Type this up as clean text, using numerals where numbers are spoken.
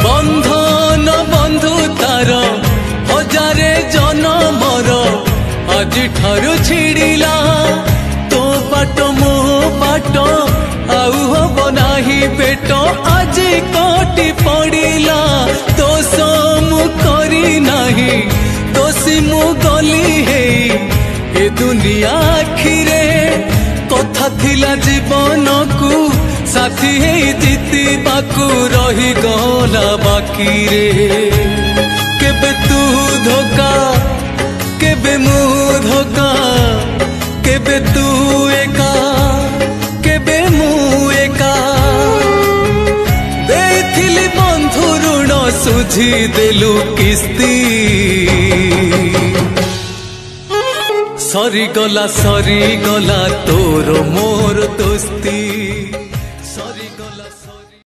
बंधन बंधु तार हजारे जनमर आज ठारू छिड़िला तो बाट मो बाट आउ हब नाही पेट आज कटी पड़िला दोष मु करी नाही दोषी मु गली हे ए दुनिया आखिरे कथा थिला जीवन को साथी है जीती बाकू रही गला बाकी रे केबे तू धोखा केबे मु धोखा केबे तू एका केबे मु एका देथिली बंधु ऋण सुझी देलु किस्ती सरी गला तोर मोर दोस्ती।